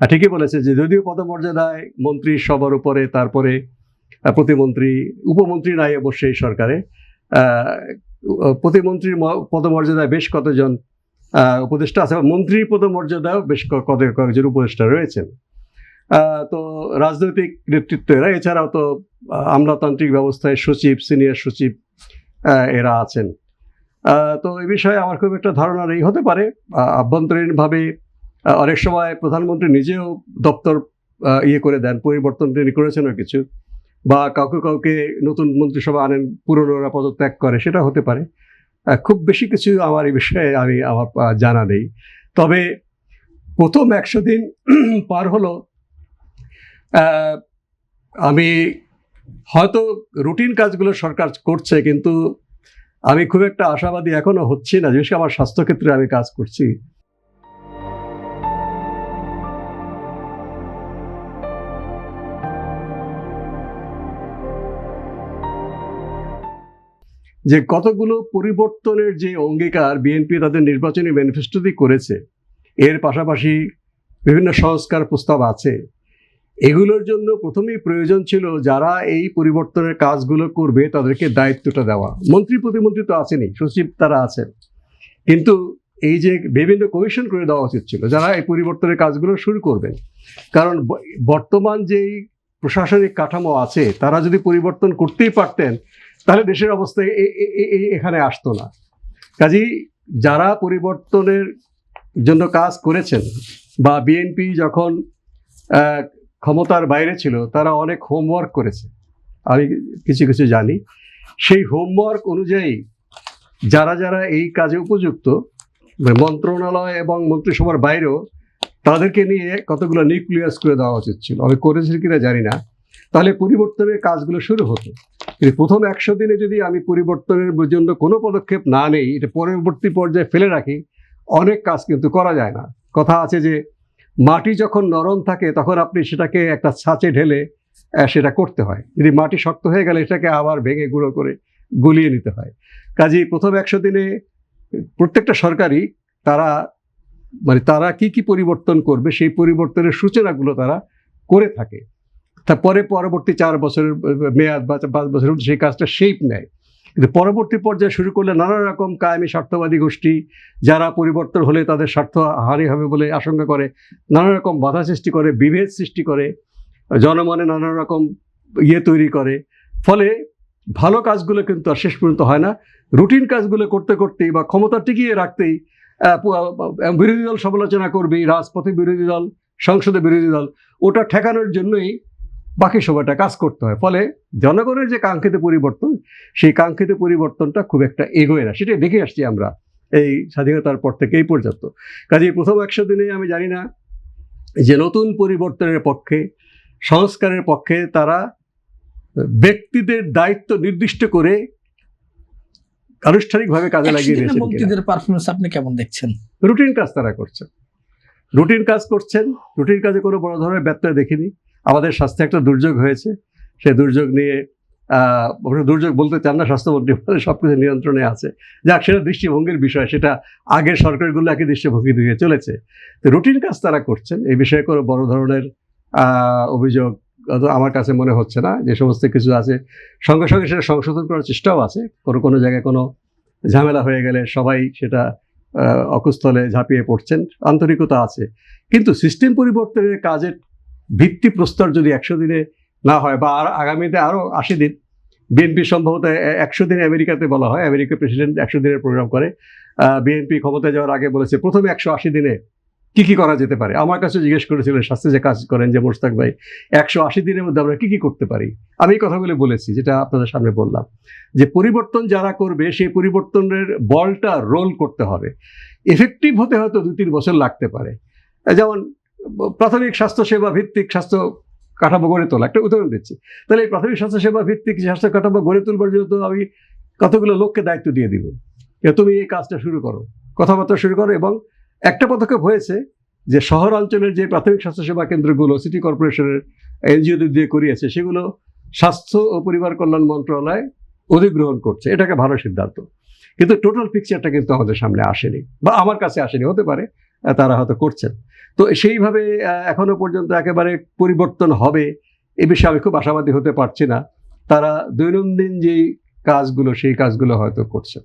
ঠিকই বলেছে যে যদিও পদমর্যাদায় মন্ত্রী সবার উপরে, তারপরে প্রতিমন্ত্রী, উপমন্ত্রী নাই অবশ্যই সরকারে, প্রতিমন্ত্রীর পদমর্যাদায় বেশ কতজন উপদেষ্টা আছে, মন্ত্রীর পদমর্যাদায়ও বেশ কয়েকজন উপদেষ্টা রয়েছেন। তো রাজনৈতিক নেতৃত্ব এরা, এছাড়াও তো আমলাতান্ত্রিক ব্যবস্থায় সচিব, সিনিয়র সচিব এরা আছেন। তো এই বিষয়ে আমার খুব একটা ধারণা নেই। হতে পারে আভ্যন্তরীণভাবে অনেক সময় প্রধানমন্ত্রী নিজেও দপ্তর করে দেন, পরিবর্তন তিনি করেছেনও কিছু, বা কাউকে কাউকে নতুন মন্ত্রিসভা আনেন, পুরনোরা পদত্যাগ করে, সেটা হতে পারে। খুব বেশি কিছু আমার এই বিষয়ে আমার জানা নেই। তবে প্রথম 100 দিন পার হলো, আমি হয়তো রুটিন কাজগুলো সরকার করছে, কিন্তু আমি খুব একটা আশাবাদী এখনো হচ্ছি না, বিশেষ করে আমার স্বাস্থ্যক্ষেত্রে আমি কাজ করছি। যে কতগুলো পরিবর্তনের যে অঙ্গীকার বিএনপি তাদের নির্বাচনী ম্যানিফেস্টোতেই করেছে, এর পাশাপাশি বিভিন্ন সংস্কার প্রস্তাব আছে, এগুলোর জন্য প্রথমেই প্রয়োজন ছিল যারা এই পরিবর্তনের কাজগুলো করবে তাদেরকে দায়িত্বটা দেওয়া। মন্ত্রী প্রতিমন্ত্রী তো আছেনই, সচিব তারা আছেন, কিন্তু এই যে বিভিন্ন কমিশন করে দেওয়া উচিত ছিল যারা এই পরিবর্তনের কাজগুলো শুরু করবেন। কারণ বর্তমান যেই প্রশাসনিক কাঠামো আছে তারা যদি পরিবর্তন করতেই পারতেন তাহলে দেশের অবস্থা এখানে আসতো না। কাজেই যারা পরিবর্তনের জন্য কাজ করেছেন, বা বিএনপি যখন ক্ষমতার বাইরে ছিল তারা অনেক হোমওয়ার্ক করেছে, আমি কিছু কিছু জানি। সেই হোমওয়ার্ক অনুযায়ী যারা যারা এই কাজে উপযুক্ত, মন্ত্রণালয় এবং মন্ত্রিসভার বাইরেও তাদেরকে নিয়ে কতগুলো নিউক্লিয়াস করে দেওয়া উচিত ছিল। আমি করেছি কিনা জানি না, তাহলে পরিবর্তনের কাজগুলো শুরু হতো। কিন্তু প্রথম 100 দিনে যদি আমি পরিবর্তনের জন্য কোনো পদক্ষেপ না নেই, এটা পরবর্তী পর্যায়ে ফেলে রাখি, অনেক কাজ কিন্তু করা যায় না। কথা আছে যে মাটি যখন নরম থাকে তখন আপনি সেটাকে একটা ছাঁচে ঢেলে সেটা করতে হয়, যদি মাটি শক্ত হয়ে গেলে এটাকে আবার ভেঙে গুঁড়ো করে গুলিয়ে নিতে হয়। কাজেই প্রথম 100 দিনে প্রত্যেকটা সরকারই তারা কি পরিবর্তন করবে সেই পরিবর্তনের সূচনাগুলো তারা করে থাকে। তারপরে পরবর্তী 4 বছরের মেয়াদ বা 5 বছরের সেই কাজটা শেপ নেয়। কিন্তু পরবর্তী পর্যায়ে শুরু করলে নানা রকম কায়েমি স্বার্থবাদী গোষ্ঠী যারা পরিবর্তন হলে তাদের স্বার্থ হানি হবে বলে আশঙ্কা করে, নানা রকম বাধা সৃষ্টি করে, বিভেদ সৃষ্টি করে, জনমনে নানা রকম তৈরি করে। ফলে ভালো কাজগুলো কিন্তু আর শেষ পর্যন্ত হয় না। রুটিন কাজগুলো করতে করতেই বা ক্ষমতা টিকিয়ে রাখতেই বিরোধী দল সমালোচনা করবেই, রাজপথে বিরোধী দল, সংসদে বিরোধী দল, ওটা ঠেকানোর জন্যই বাকি সময়টা কাজ করতে হয়। ফলে জনগণের যে কাঙ্ক্ষিত পরিবর্তন, সেই কাঙ্ক্ষিত পরিবর্তনটা খুব একটা এগোয় না। সেটাই দেখে আসছি আমরা এই স্বাধীনতার পর থেকে এই পর্যন্ত। কাজেই প্রথম 100 দিনে আমি জানি না যে নতুন পরিবর্তনের পক্ষে, সংস্কারের পক্ষে তারা ব্যক্তিদের দায়িত্ব নির্দিষ্ট করে আনুষ্ঠানিকভাবে কাজে লাগিয়ে দিয়েছেন। মন্ত্রীদের পারফরম্যান্স আপনি কেমন দেখছেন? রুটিন কাজ তারা করছেন, রুটিন কাজে কোনো বড় ধরনের ব্যত্যয় দেখিনি। আমাদের স্বাস্থ্যে একটা দুর্যোগ হয়েছে, সেই দুর্যোগ নিয়ে দুর্যোগ বলতে চান না স্বাস্থ্যমন্ত্রী, সবকিছু নিয়ন্ত্রণে আছে। যাক, সেটা দৃষ্টিভঙ্গির বিষয়, সেটা আগের সরকারগুলো একই দৃষ্টিভঙ্গি দিয়ে চলেছে। তো রুটিন কাজ তারা করছেন, এই বিষয়ে কোনো বড় ধরনের অভিযোগ আমার কাছে মনে হচ্ছে না। যে সমস্ত কিছু আছে সঙ্গে সঙ্গে সেটা সংশোধন করার চেষ্টাও আছে। কোনো জায়গায় কোনো ঝামেলা হয়ে গেলে সবাই সেটা অকুস্থলে ঝাঁপিয়ে পড়ছেন, আন্তরিকতা আছে। কিন্তু সিস্টেম পরিবর্তনের কাজের ভিত্তি প্রস্তর যদি 100 দিনে না হয়, বা আগামীতে আরও 80 দিন, বিএনপি সম্ভবত 100 দিন আমেরিকাতে বলা হয়, আমেরিকার প্রেসিডেন্ট 100 দিনের প্রোগ্রাম করে। বিএনপি ক্ষমতায় যাওয়ার আগে বলেছে প্রথমে 180 দিনে কি করা যেতে পারে। আমার কাছে জিজ্ঞেস করেছিলেন স্বাস্থ্যে যে কাজ করেন যে মোশতাক ভাই, 180 দিনের মধ্যে আমরা কি করতে পারি। আমি এই কথাগুলো বলেছি, যেটা আপনাদের সামনে বললাম, যে পরিবর্তন যারা করবে সেই পরিবর্তনের বলটা রোল করতে হবে। এফেক্টিভ হতে হয়তো 2-3 বছর লাগতে পারে। যেমন প্রাথমিক স্বাস্থ্যসেবা ভিত্তিক স্বাস্থ্য কাঠামো গড়ে তোলা, একটা উদাহরণ দিচ্ছি। তাহলে এই প্রাথমিক স্বাস্থ্যসেবা ভিত্তিক স্বাস্থ্য কাঠামো গড়ে তুলবার জন্য আমি কতগুলো লোককে দায়িত্ব দিয়ে দিব, তুমি এই কাজটা শুরু করো, কথাবার্তা শুরু করো। এবং একটা পদক্ষেপ হয়েছে যে শহরাঞ্চলের যে প্রাথমিক স্বাস্থ্যসেবা কেন্দ্রগুলো সিটি কর্পোরেশনের এনজিওদের দিয়ে করিয়েছে, সেগুলো স্বাস্থ্য ও পরিবার কল্যাণ মন্ত্রণালয় অধিগ্রহণ করছে। এটাকে ভালো সিদ্ধান্ত, কিন্তু টোটাল পিকচারটা কিন্তু আমাদের সামনে আসেনি, বা আমার কাছে আসেনি। হতে পারে তারা হয়তো করছেন। তো সেইভাবে এখনো পর্যন্ত একেবারে পরিবর্তন হবে এ বিষয়ে আমি খুব আশাবাদী হতে পারছি না। তারা দৈনন্দিন যেই কাজগুলো সেই কাজগুলো হয়তো করছেন।